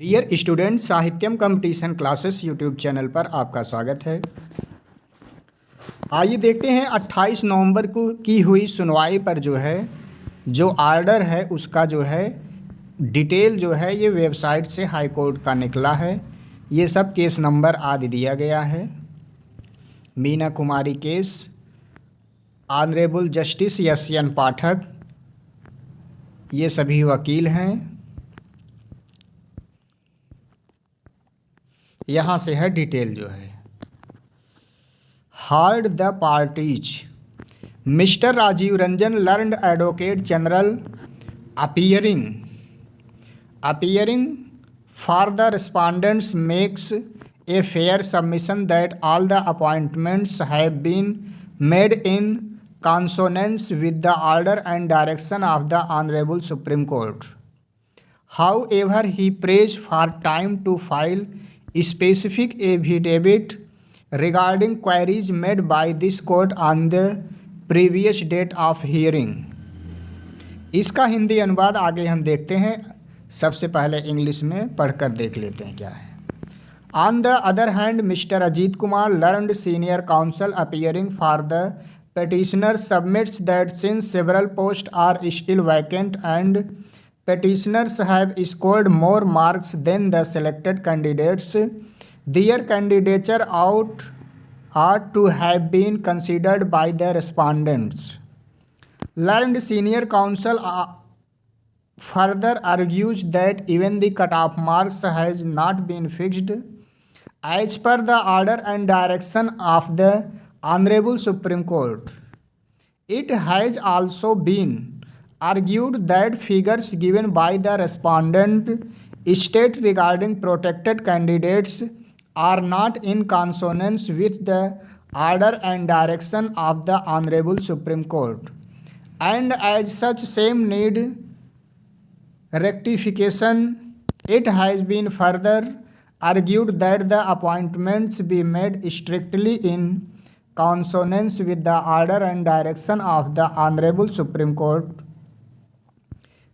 Dear student, Sahityam competition classes YouTube channel पर आपका स्वागत है। आइए देखते हैं 28 नवंबर को की हुई सुनवाई पर जो आर्डर है उसका डिटेल ये वेबसाइट से हाई कोर्ट का निकला है। ये सब केस नंबर आदि दिया गया है। Meena Kumari case, honourable justice S N Pathak, ये सभी वकील हैं। यहाँ से है detail heard the parties mister Rajiv Ranjan learned advocate general appearing for the respondents makes a fair submission that all the appointments have been made in consonance with the order and direction of the Honorable Supreme Court. However, he prays for time to file specific affidavit regarding queries made by this court on the previous date of hearing. इसका हिंदी अनुवाद आगे हम देखते हैं। सबसे पहले English में पढ़कर देख लेते हैं क्या है। On the other hand, Mr. Ajit Kumar, learned senior counsel appearing for the petitioner, submits that since several posts are still vacant and petitioners have scored more marks than the selected candidates, their candidature ought to have been considered by the respondents. Learned senior counsel further argues that even the cutoff marks has not been fixed as per the order and direction of the Honorable Supreme Court. It has also been argued that figures given by the respondent state regarding protected candidates are not in consonance with the order and direction of the Honorable Supreme Court, and as such same need rectification. It has been further argued that the appointments be made strictly in consonance with the order and direction of the Honorable Supreme Court,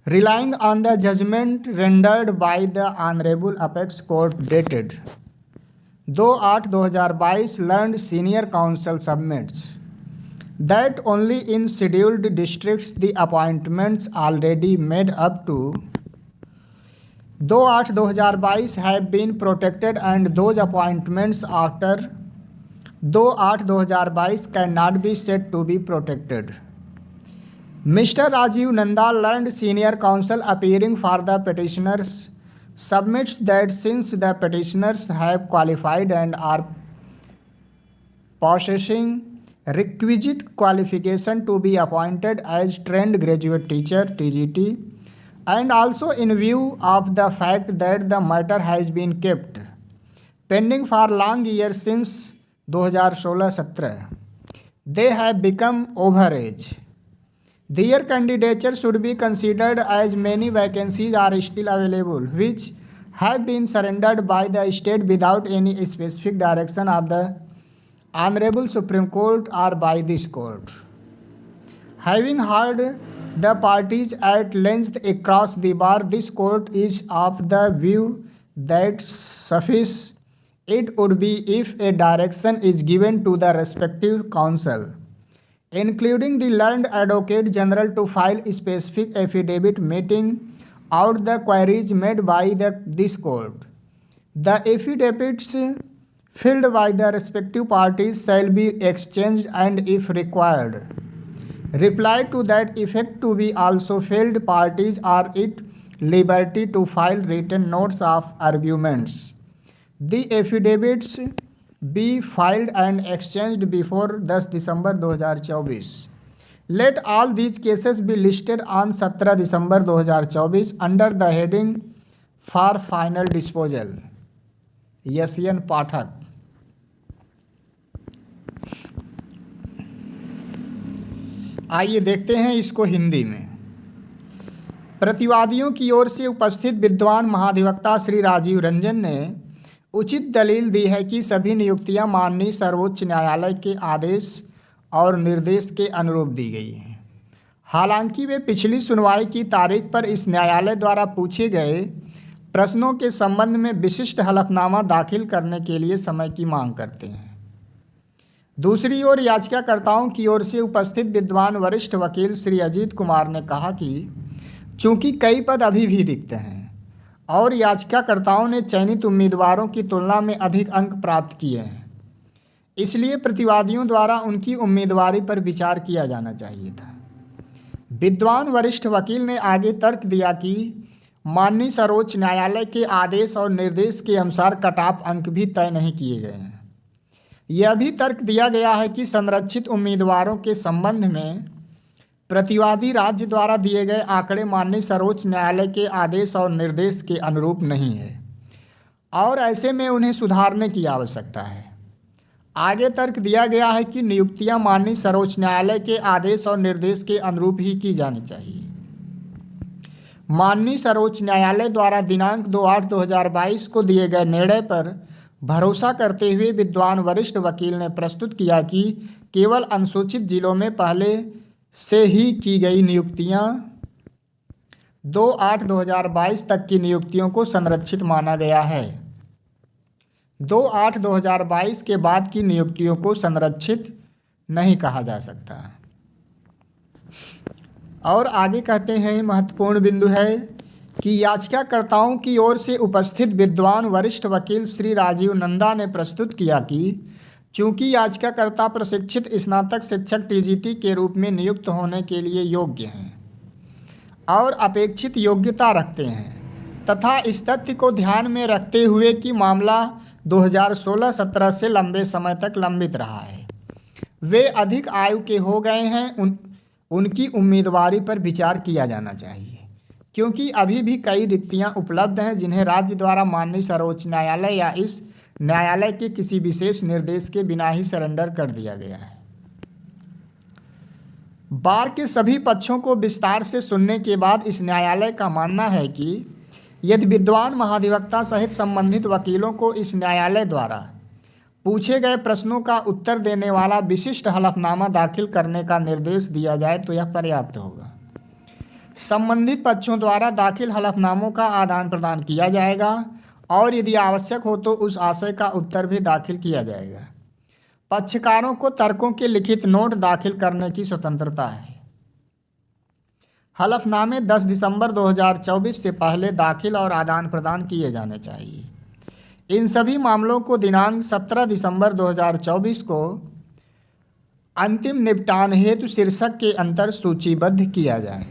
relying on the judgment rendered by the Honorable Apex Court dated 2/8/2022. Learned senior counsel submits that only in scheduled districts the appointments already made up to 2/8/2022 have been protected, and those appointments after 2/8/2022 cannot be said to be protected. Mr. Rajiv Nanda, learned senior counsel appearing for the petitioners, submits that since the petitioners have qualified and are possessing requisite qualification to be appointed as trained graduate teacher (TGT), and also in view of the fact that the matter has been kept pending for long years since 2016-17, they have become overage. Their candidature should be considered as many vacancies are still available which have been surrendered by the state without any specific direction of the Honorable Supreme Court or by this court. Having heard the parties at length across the bar, this court is of the view that suffice it would be if a direction is given to the respective counsel, including the learned advocate general, to file specific affidavit meting out the queries made by this court. The affidavits filled by the respective parties shall be exchanged, and if required, reply to that effect to be also filled. Parties are at liberty to file written notes of arguments. The affidavits be filed and exchanged before 10 December 2024. Let all these cases be listed on 17 December 2024 under the heading for final disposal. यसियन पाठक। आइए देखते हैं इसको हिंदी में। प्रतिवादियों की ओर से उपस्थित विद्वान महाधिवक्ता श्री राजीव रंजन ने उचित दलील दी है कि सभी नियुक्तियां माननीय सर्वोच्च न्यायालय के आदेश और निर्देश के अनुरूप दी गई हैं। हालांकि वे पिछली सुनवाई की तारीख पर इस न्यायालय द्वारा पूछे गए प्रश्नों के संबंध में विशिष्ट हलफनामा दाखिल करने के लिए समय की मांग करते हैं। दूसरी ओर याचिकाकर्ताओं की ओर से उपस्थित विद्वान वरिष्ठ वकील श्री अजीत कुमार ने कहा कि चूंकि कई पद अभी भी रिक्त हैं और याचिकाकर्ताओं ने चयनित उम्मीदवारों की तुलना में अधिक अंक प्राप्त किए हैं, इसलिए प्रतिवादियों द्वारा उनकी उम्मीदवारी पर विचार किया जाना चाहिए था। विद्वान वरिष्ठ वकील ने आगे तर्क दिया कि माननीय सर्वोच्च न्यायालय के आदेश और निर्देश के अनुसार कट ऑफ अंक भी तय नहीं किए गए हैं। यह भी तर्क दिया गया है कि संरक्षित उम्मीदवारों के संबंध में प्रतिवादी राज्य द्वारा दिए गए आंकड़े माननीय सर्वोच्च न्यायालय के आदेश और निर्देश के अनुरूप नहीं है और ऐसे में उन्हें सुधारने की आवश्यकता है। आगे तर्क दिया गया है कि नियुक्तियां माननीय सर्वोच्च न्यायालय के आदेश और निर्देश के अनुरूप ही की जानी चाहिए। माननीय सर्वोच्च न्यायालय द्वारा दिनांक 2/8/2022 को दिए गए निर्णय पर भरोसा करते हुए विद्वान वरिष्ठ वकील ने प्रस्तुत किया कि केवल अनुसूचित जिलों में पहले से ही की गई नियुक्तियां 2/8/2022 तक की नियुक्तियों को संरक्षित माना गया है। 2/8/2022 के बाद की नियुक्तियों को संरक्षित नहीं कहा जा सकता। और आगे कहते हैं, महत्वपूर्ण बिंदु है कि याचिकाकर्ताओं की ओर से उपस्थित विद्वान वरिष्ठ वकील श्री राजीव नंदा ने प्रस्तुत किया कि चूंकि याचिकाकर्ता प्रशिक्षित स्नातक शिक्षक टीजीटी के रूप में नियुक्त होने के लिए योग्य हैं और अपेक्षित योग्यता रखते हैं तथा इस तथ्य को ध्यान में रखते हुए कि मामला 2016-17 से लंबे समय तक लंबित रहा है, वे अधिक आयु के हो गए हैं, उनकी उम्मीदवारी पर विचार किया जाना चाहिए क्योंकि अभी भी कई रिक्तियां उपलब्ध हैं जिन्हें राज्य द्वारा माननीय सर्वोच्च न्यायालय या इस न्यायालय के किसी विशेष निर्देश के बिना ही सरेंडर कर दिया गया है। बार के सभी पक्षों को विस्तार से सुनने के बाद इस न्यायालय का मानना है कि यदि विद्वान महाधिवक्ता सहित संबंधित वकीलों को इस न्यायालय द्वारा पूछे गए प्रश्नों का उत्तर देने वाला विशिष्ट हलफनामा दाखिल करने का निर्देश दिया जाए तो यह पर्याप्त होगा। संबंधित पक्षों द्वारा दाखिल हलफनामों का आदान प्रदान किया जाएगा और यदि आवश्यक हो तो उस आशय का उत्तर भी दाखिल किया जाएगा। पक्षकारों को तर्कों के लिखित नोट दाखिल करने की स्वतंत्रता है। हलफनामे 10 दिसंबर 2024 से पहले दाखिल और आदान प्रदान किए जाने चाहिए। इन सभी मामलों को दिनांक 17 दिसंबर 2024 को अंतिम निपटान हेतु शीर्षक के अंतर सूचीबद्ध किया जाए।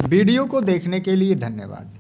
वीडियो को देखने के लिए धन्यवाद।